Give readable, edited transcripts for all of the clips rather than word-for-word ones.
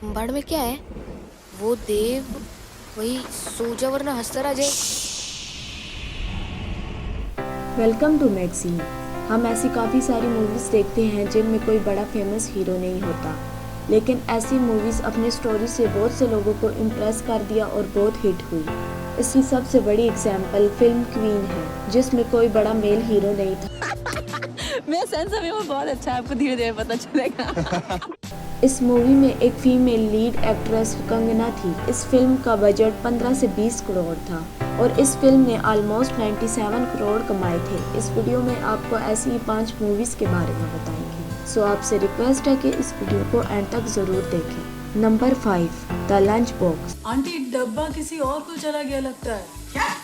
बाड़ में क्या है? वो देव वही सो जा वरना हंसता रह जाए। Welcome to magazine. हम ऐसी काफ़ी सारी मूवीज़ देखते हैं जिनमें कोई बड़ा फेमस हीरो नहीं होता, लेकिन ऐसी मूवीज़ अपनी स्टोरी से बहुत से लोगों को इम्प्रेस कर दिया और बहुत हिट हुई। इसकी सबसे बड़ी एग्जाम्पल फिल्म क्वीन है, जिसमें कोई बड़ा मेल हीरो नहीं था। मेरा सेंस अभी वो बहुत अच्छा है, आपको धीरे धीरे पता चलेगा। इस मूवी में एक फीमेल लीड एक्ट्रेस कंगना थी। इस फिल्म का बजट 15 से 20 करोड़ था और इस फिल्म ने ऑलमोस्ट 97 करोड़ कमाए थे। इस वीडियो में आपको ऐसी ही 5 मूवीज़ के बारे में बताएंगे, सो आपसे रिक्वेस्ट है कि इस वीडियो को एंड तक ज़रूर देखें। Number 5, the lunch box. Aunty डब्बा किसी और को चला गया लगता है। क्या?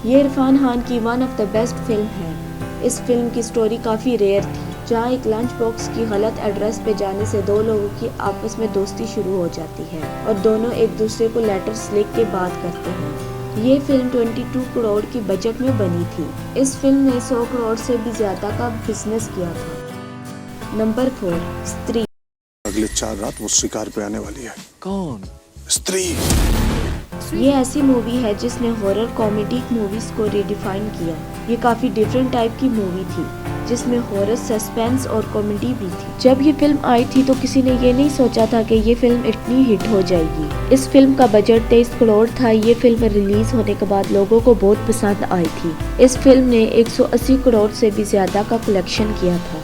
ये इरफान खान की one of the best film है। इस फिल्म की स्टोरी काफ़ी रेयर थी, जहाँ एक लंच बॉक्स की गलत एड्रेस पे जाने से दो लोगों की आपस में दोस्ती शुरू हो जाती है और दोनों एक दूसरे को लेटर्स लिख के बात करते हैं। ये फिल्म 22 करोड़ की बजट में बनी थी। इस फिल्म ने 100 करोड़ से भी ज्यादा का बिजनेस किया था। नंबर 4, स्त्री। अगले 4 रात वो शिकार पे आने वाली है। कौन? स्त्री। ये ऐसी मूवी है जिसने हॉरर कॉमेडी मूवीज को रिडिफाइन किया। ये काफी डिफरेंट टाइप की मूवी थी जिसमें हॉरर, सस्पेंस और कॉमेडी भी थी। जब ये फिल्म आई थी तो किसी ने ये नहीं सोचा था कि ये फिल्म इतनी हिट हो जाएगी। इस फिल्म का बजट 23 करोड़ था। ये फिल्म रिलीज होने के बाद लोगों को बहुत पसंद आई थी। इस फिल्म ने 180 करोड़ से भी ज्यादा का कलेक्शन किया था।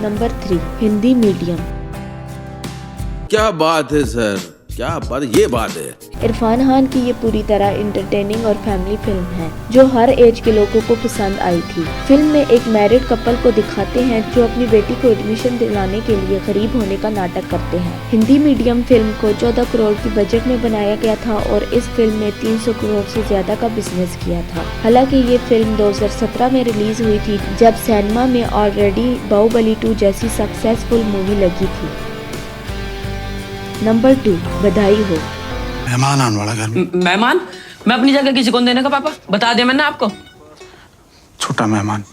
Number 3, Hindi medium. क्या बात है सर, क्या बात, ये बात है। इरफान खान की ये पूरी तरह इंटरटेनिंग और फैमिली फिल्म है जो हर एज के लोगों को पसंद आई थी। फिल्म में एक मैरिड कपल को दिखाते हैं जो अपनी बेटी को एडमिशन दिलाने के लिए गरीब होने का नाटक करते हैं। हिंदी मीडियम फिल्म को 14 करोड़ की बजट में बनाया गया था और इस फिल्म ने 300 करोड़ से ज्यादा का बिजनेस किया था। हालांकि ये फिल्म 2017 में रिलीज हुई थी, जब सिनेमा में ऑलरेडी बाहुबली 2 जैसी सक्सेसफुल मूवी लगी थी। नंबर 2, बधाई हो। मेहमान आने वाला घर में। मेहमान? मैं अपनी जगह किसी को देने का पापा बता दिया मैंने आपको। छोटा मेहमान।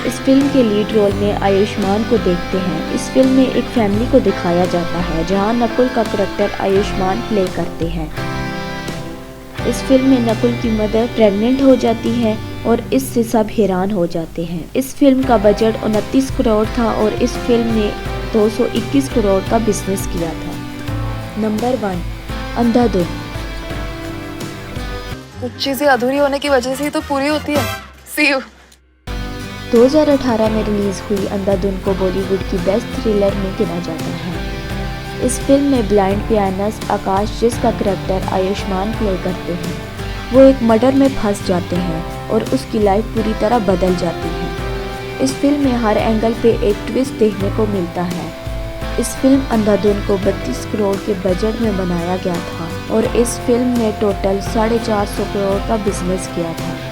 इस फिल्म के लीड रोल में आयुष्मान को देखते हैं। इस फिल्म में एक फैमिली को दिखाया जाता है जहां नकुल का करैक्टर आयुष्मान प्ले करते हैं। इस फिल्म में नकुल की मदर प्रेग्नेंट हो जाती है और इससे सब हैरान हो जाते हैं। इस फिल्म का बजट 29 करोड़ था और इस फिल्म ने 221 करोड़ का बिजनेस किया था। नंबर 1, अंधाधुन। कुछ चीजें अधूरी होने की वजह से ही तो पूरी होती है। See you. 2018 में रिलीज हुई अंधाधुन को बॉलीवुड की बेस्ट थ्रिलर में गिना जाता है। इस फिल्म में ब्लाइंड पियानिस्ट आकाश, जिसका करैक्टर आयुष्मान प्ले करते हैं, वो एक मर्डर में फंस जाते हैं और उसकी लाइफ पूरी तरह बदल जाती है। इस फिल्म में हर एंगल पे एक ट्विस्ट देखने को मिलता है। इस फिल्म अंधाधुन को 32 करोड़ के बजट में बनाया गया था और इस फिल्म ने टोटल 450 करोड़ का बिजनेस किया था।